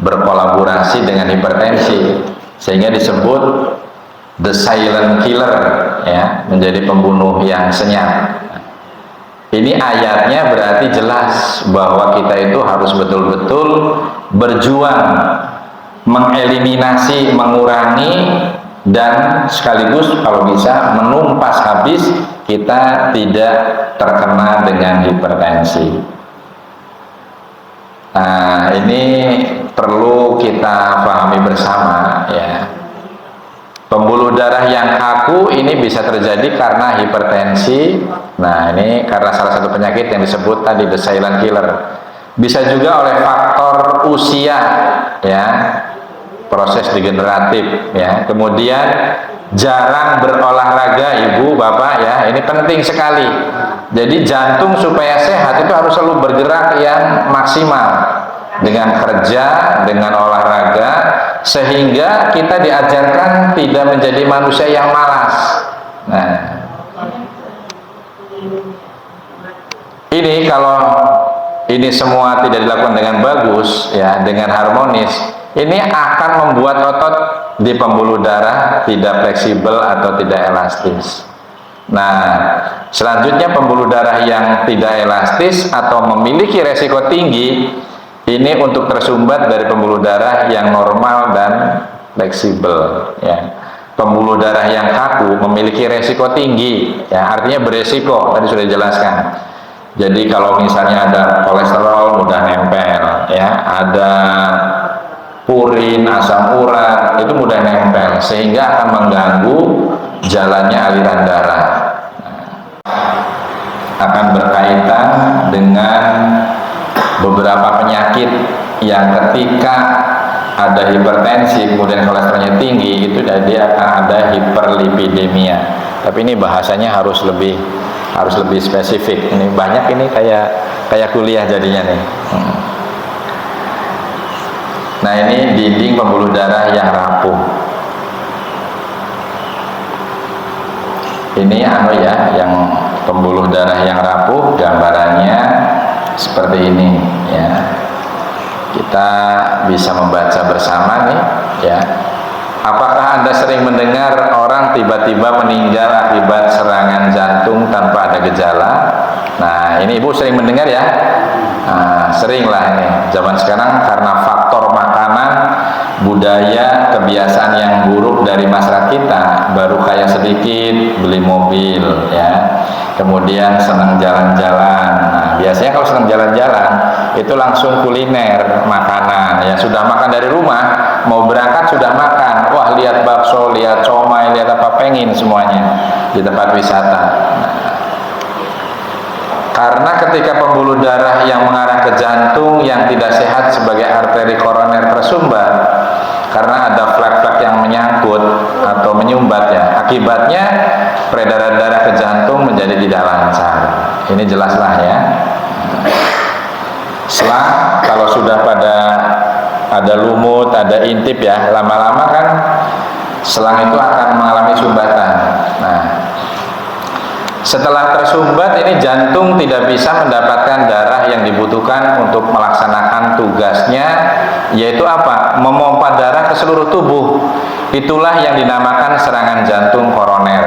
[SPEAKER 1] berkolaborasi dengan hipertensi, sehingga disebut the silent killer, ya, menjadi pembunuh yang senyap. Ini ayatnya berarti jelas bahwa kita itu harus betul-betul berjuang mengeliminasi, mengurangi, dan sekaligus kalau bisa menumpas habis kita tidak terkena dengan hipertensi. Nah, ini perlu kita pahami bersama, ya. Pembuluh darah yang kaku ini bisa terjadi karena hipertensi. Nah, ini karena salah satu penyakit yang disebut tadi the silent killer. Bisa juga oleh faktor usia, ya, proses degeneratif, ya. Kemudian jarang berolahraga, ibu, bapak, ya, ini penting sekali. Jadi jantung supaya sehat itu harus selalu bergerak yang maksimal dengan kerja, dengan olahraga, sehingga kita diajarkan tidak menjadi manusia yang malas. Nah, ini kalau ini semua tidak dilakukan dengan bagus, ya, dengan harmonis, ini akan membuat otot di pembuluh darah tidak fleksibel atau tidak elastis. Nah, selanjutnya pembuluh darah yang tidak elastis atau memiliki resiko tinggi ini untuk tersumbat dari pembuluh darah yang normal dan fleksibel, ya. Pembuluh darah yang kaku memiliki resiko tinggi, ya, artinya beresiko, tadi sudah dijelaskan. Jadi kalau misalnya ada kolesterol mudah nempel, ya, ada purin, asam urat, itu mudah nempel sehingga akan mengganggu jalannya aliran darah. Akan berkaitan dengan beberapa penyakit yang ketika ada hipertensi kemudian kolesterolnya tinggi, itu dia akan ada hiperlipidemia. Tapi ini bahasanya harus lebih spesifik. Ini banyak, ini kayak kuliah jadinya nih. Nah, ini dinding pembuluh darah yang rapuh. Ini yang pembuluh darah yang rapuh, gambarannya seperti ini, ya. Kita bisa membaca bersama nih, ya. Apakah Anda sering mendengar orang tiba-tiba meninggal akibat serangan jantung tanpa ada gejala? Nah, ini Ibu sering mendengar ya? Nah, sering lah ini. Zaman sekarang karena faktor makanan, budaya, kebiasaan yang buruk dari masyarakat kita, baru kaya sedikit, beli mobil ya. Kemudian senang jalan-jalan. Nah, biasanya kalau senang jalan-jalan itu langsung kuliner, makanan ya. Sudah makan dari rumah, mau berangkat sudah makan. Wah, lihat bakso, lihat comai, lihat apa, pengen semuanya di tempat wisata. Karena ketika pembuluh darah yang mengarah ke jantung yang tidak sehat sebagai arteri koroner tersumbat, karena ada flek-flek yang menyangkut atau menyumbat ya, akibatnya peredaran darah ke jantung menjadi tidak lancar. Ini jelaslah ya. Selang kalau sudah pada ada lumut, ada intip ya, lama-lama kan selang itu akan mengalami sumbatan. Nah, setelah tersumbat ini jantung tidak bisa mendapatkan darah yang dibutuhkan untuk melaksanakan tugasnya, yaitu apa? Memompa darah ke seluruh tubuh. Itulah yang dinamakan serangan jantung koroner.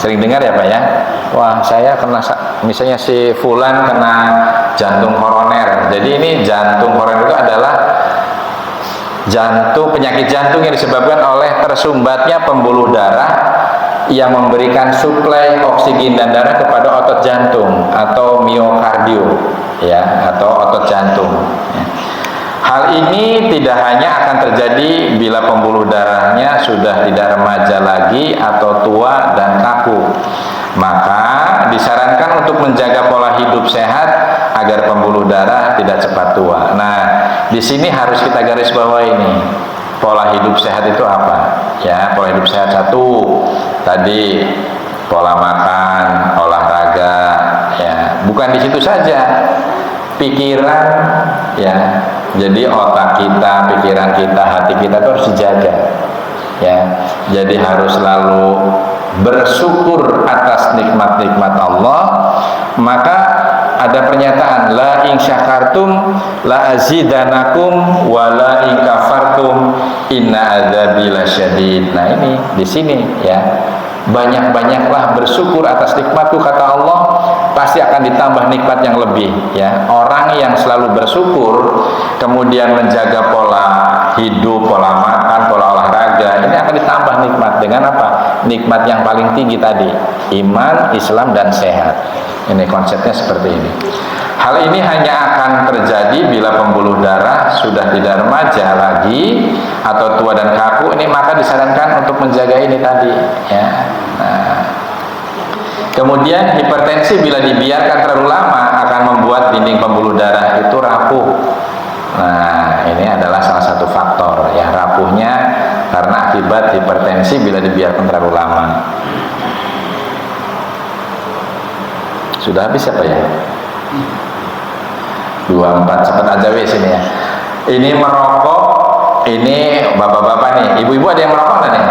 [SPEAKER 1] Sering dengar ya Pak ya? Wah, saya kena, misalnya si Fulan kena jantung koroner. Jadi ini jantung koroner itu adalah penyakit jantung yang disebabkan oleh tersumbatnya pembuluh darah yang memberikan suplai oksigen dan darah kepada otot jantung atau miokardio ya, atau otot jantung ya. Hal ini tidak hanya akan terjadi bila pembuluh darahnya sudah tidak remaja lagi atau tua dan kaku. Maka disarankan untuk menjaga pola hidup sehat agar pembuluh darah tidak cepat tua. Nah, di sini harus kita garis bawah ini. Pola hidup sehat itu apa? Ya, pola hidup sehat satu tadi pola makan, olahraga, ya. Bukan di situ saja, pikiran, ya. Jadi otak kita, pikiran kita, hati kita itu harus dijaga, ya. Jadi harus selalu bersyukur atas nikmat-nikmat Allah. Maka ada pernyataan la in syakartum la azidanakum wa la in kafartum inna adzabi lasyadid. Nah, ini di sini ya. Banyak-banyaklah bersyukur atas nikmatku, kata Allah, pasti akan ditambah nikmat yang lebih ya. Orang yang selalu bersyukur kemudian menjaga pola hidup, pola makan, pola olahraga, ini akan ditambah nikmat dengan apa? Nikmat yang paling tinggi tadi, iman, Islam, dan sehat. Ini konsepnya seperti ini. Hal ini hanya akan terjadi bila pembuluh darah sudah tidak remaja lagi atau tua dan kaku. Ini maka disarankan untuk menjaga ini tadi ya. Nah, kemudian hipertensi bila dibiarkan terlalu lama akan membuat dinding pembuluh darah itu rapuh. Nah, ini adalah salah satu faktor ya, rapuhnya karena akibat hipertensi bila dibiarkan terlalu lama. Sudah habis apa ya? 24, cepat aja wis ini ya. Ini merokok, ini bapak-bapak nih, ibu-ibu ada yang merokok nggak nih?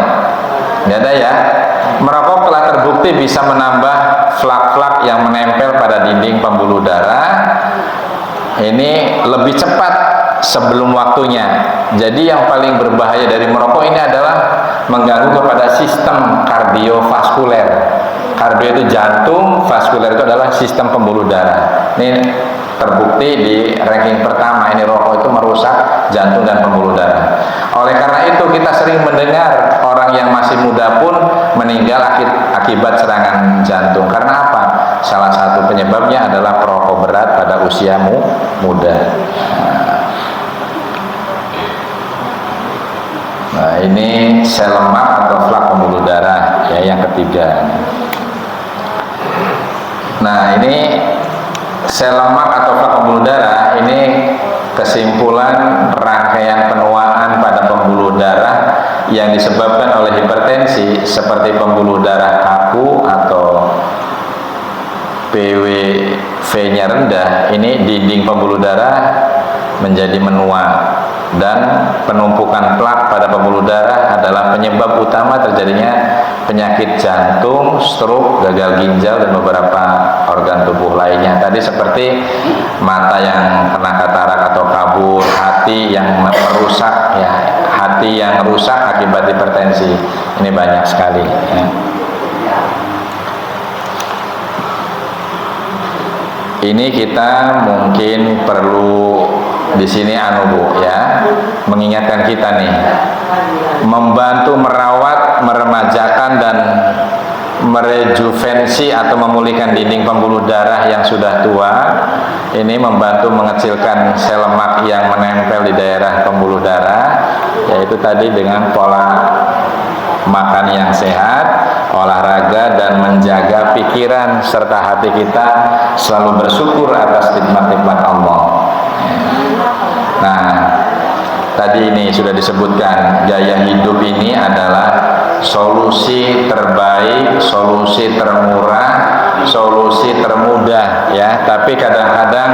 [SPEAKER 1] Nggak ada ya. Merokok telah terbukti bisa menambah flak-flak yang menempel pada dinding pembuluh darah. Ini lebih cepat sebelum waktunya. Jadi yang paling berbahaya dari merokok ini adalah mengganggu kepada sistem kardiovaskuler. Kardio itu jantung, vaskuler itu adalah sistem pembuluh darah. Ini terbukti di ranking pertama, ini rokok itu merusak jantung dan pembuluh darah. Oleh karena itu kita sering mendengar orang yang masih muda pun meninggal akibat serangan jantung. Karena apa? Salah satu penyebabnya adalah perokok berat pada usia muda. Nah, ini sel lemak atau flak pembuluh darah ya, yang ketiga. Nah, ini sel lemak atau flak pembuluh darah ini kesimpulan rangkaian penuaan pada pembuluh darah yang disebabkan oleh hipertensi seperti pembuluh darah kaku atau PWV-nya rendah. Ini dinding pembuluh darah menjadi menua dan penumpukan plak pada pembuluh darah adalah penyebab utama terjadinya penyakit jantung, stroke, gagal ginjal, dan beberapa organ tubuh lainnya. Tadi seperti mata yang kena katarak atau kabur, hati yang merusak ya, hati yang rusak akibat hipertensi. Ini banyak sekali ya. Ini kita mungkin perlu di sini Bu ya, mengingatkan kita nih, membantu merawat, meremajakan dan merejuvensi atau memulihkan dinding pembuluh darah yang sudah tua. Ini membantu mengecilkan sel lemak yang menempel di daerah pembuluh darah, yaitu tadi dengan pola makan yang sehat, olahraga, dan menjaga pikiran serta hati kita selalu bersyukur atas nikmat-nikmat Allah. Nah, tadi ini sudah disebutkan, gaya hidup ini adalah solusi terbaik, solusi termurah, solusi termudah ya. Tapi kadang-kadang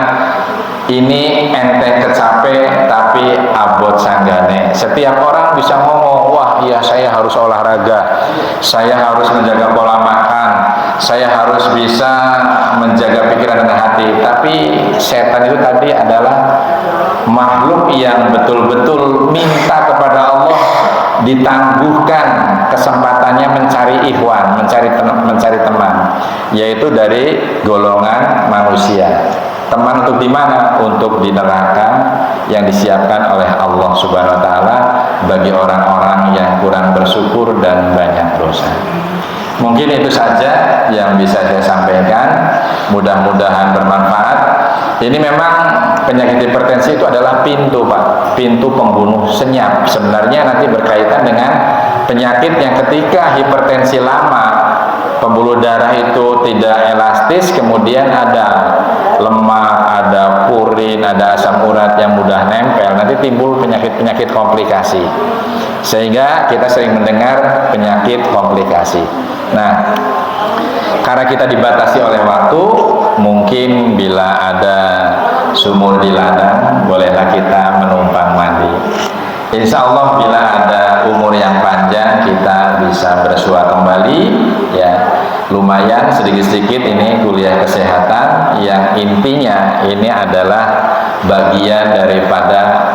[SPEAKER 1] ini enteng kecape tapi abot sanggane. Setiap orang bisa ngomong, wah iya saya harus olahraga, saya harus menjaga pola makan, saya harus bisa menjaga pikiran dan hati. Tapi setan itu tadi adalah makhluk yang betul-betul minta kepada Allah ditangguhkan kesempatannya mencari ikhwan, mencari teman, yaitu dari golongan manusia. Teman untuk di mana? Untuk di neraka yang disiapkan oleh Allah Subhanahu wa taala bagi orang-orang yang kurang bersyukur dan banyak dosa. Mungkin itu saja yang bisa saya sampaikan. Mudah-mudahan bermanfaat. Ini memang penyakit hipertensi itu adalah pintu Pak, pintu pembunuh senyap. Sebenarnya nanti berkaitan dengan penyakit yang ketika hipertensi lama, pembuluh darah itu tidak elastis, kemudian ada lemak, ada purin, ada asam urat yang mudah nempel, nanti timbul penyakit-penyakit komplikasi. Sehingga kita sering mendengar penyakit komplikasi. Nah, karena kita dibatasi oleh waktu, mungkin bila ada sumur di ladang, bolehlah kita menumpang mandi. Insya Allah bila ada umur yang panjang, kita bisa bersua kembali ya. Lumayan sedikit-sedikit ini kuliah kesehatan yang intinya ini adalah bagian daripada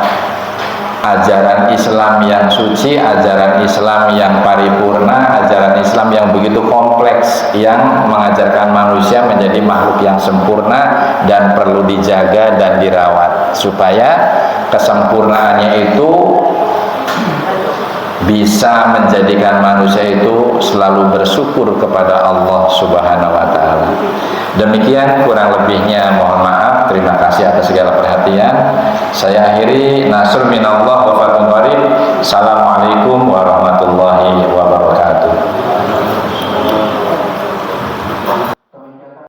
[SPEAKER 1] ajaran Islam yang suci, ajaran Islam yang paripurna, ajaran Islam yang begitu kompleks, yang mengajarkan manusia menjadi makhluk yang sempurna dan perlu dijaga dan dirawat supaya kesempurnaannya itu bisa menjadikan manusia itu selalu bersyukur kepada Allah Subhanahu wa taala. Demikian kurang lebihnya, mohon maaf. Terima kasih atas segala perhatian. Saya akhiri, nasr minallah wa fatun qarib. Assalamualaikum warahmatullahi wabarakatuh.